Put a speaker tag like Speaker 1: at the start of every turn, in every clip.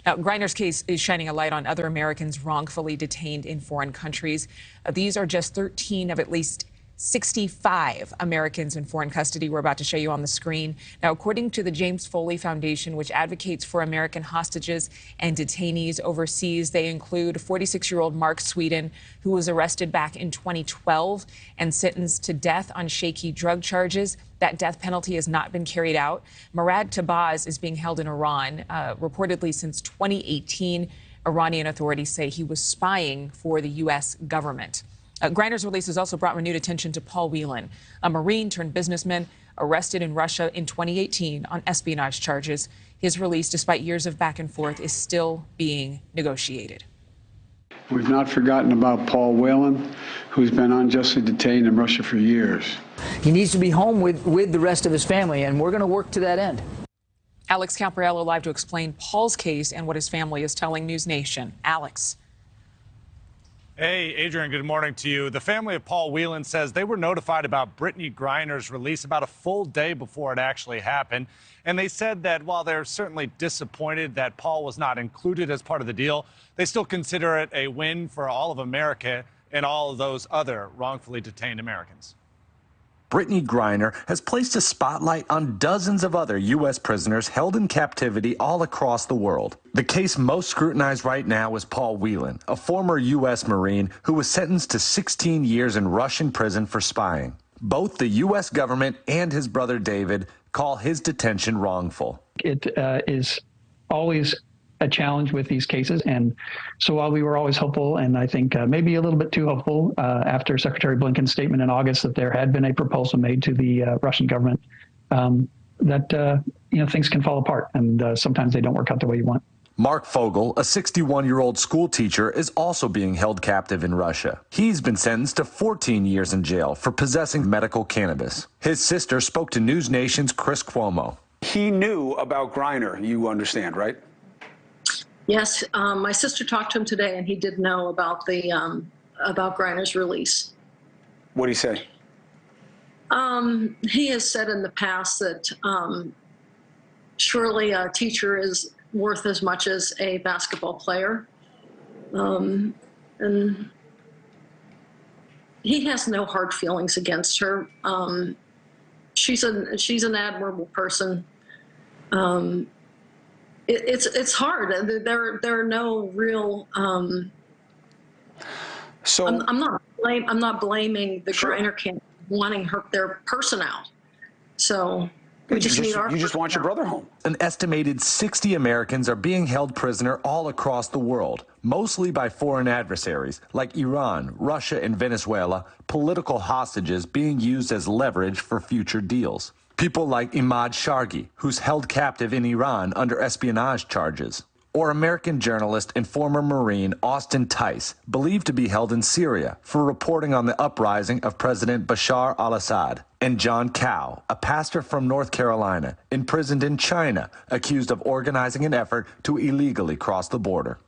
Speaker 1: Now, Griner's case is shining a light on other Americans wrongfully detained in foreign countries. These are just 13 of at least 65 Americans in foreign custody we're about to show you on the screen. Now, according to the James Foley Foundation, which advocates for American hostages and detainees overseas, they include 46-year-old Mark Sweden, who was arrested back in 2012 and sentenced to death on shaky drug charges. That death penalty has not been carried out. Murad Tabaz is being held in Iran, reportedly since 2018. Iranian authorities say he was spying for the U.S. government. Griner's release has also brought renewed attention to Paul Whelan, a Marine turned businessman arrested in Russia in 2018 on espionage charges. His release, despite years of back and forth, is still being negotiated.
Speaker 2: We've not forgotten about Paul Whelan, who's been unjustly detained in Russia for years.
Speaker 3: He needs to be home with the rest of his family, and we're going to work to that end.
Speaker 1: Alex Campriello live to explain Paul's case and what his family is telling NewsNation. Alex.
Speaker 4: Hey, Adrienne, good morning to you. The family of Paul Whelan says they were notified about Brittney Griner's release about a full day before it actually happened. And they said that while they're certainly disappointed that Paul was not included as part of the deal, they still consider it a win for all of America and all of those other wrongfully detained Americans.
Speaker 5: Brittney Griner has placed a spotlight on dozens of other U.S. prisoners held in captivity all across the world. The case most scrutinized right now is Paul Whelan, a former U.S. Marine who was sentenced to 16 years in Russian prison for spying. Both the U.S. government and his brother David call his detention wrongful.
Speaker 6: It is always a challenge with these cases. And so while we were always hopeful, and I think maybe a little bit too hopeful after Secretary Blinken's statement in August that there had been a proposal made to the Russian government, that things can fall apart, and sometimes they don't work out the way you want.
Speaker 5: Mark Fogel, a 61-year-old school teacher, is also being held captive in Russia. He's been sentenced to 14 years in jail for possessing medical cannabis. His sister spoke to NewsNation's Chris Cuomo.
Speaker 7: He knew about Griner, you understand, right?
Speaker 8: Yes, my sister talked to him today, and he did know about the about Griner's release.
Speaker 7: What did he say?
Speaker 8: He has said in the past that surely a teacher is worth as much as a basketball player, and he has no hard feelings against her. She's an admirable person. It's hard. There are no real.
Speaker 7: So
Speaker 8: I'm not blaming the Griner camp wanting their person out. So we just need our.
Speaker 7: You just want your brother home.
Speaker 5: An estimated 60 Americans are being held prisoner all across the world, mostly by foreign adversaries like Iran, Russia, and Venezuela, political hostages being used as leverage for future deals. People like Imad Shargi, who's held captive in Iran under espionage charges. Or American journalist and former Marine Austin Tice, believed to be held in Syria for reporting on the uprising of President Bashar al-Assad. And John Cow, a pastor from North Carolina, imprisoned in China, accused of organizing an effort to illegally cross the border.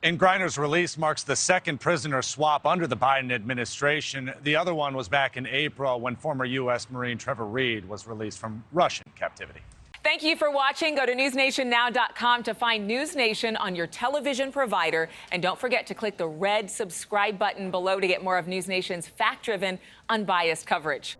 Speaker 4: And Griner's release marks the second prisoner swap under the Biden administration. The other one was back in April when former U.S. Marine Trevor Reed was released from Russian captivity.
Speaker 9: Thank you for watching. Go to newsnationnow.com to find NewsNation on your television provider. And don't forget to click the red subscribe button below to get more of NewsNation's fact-driven, unbiased coverage.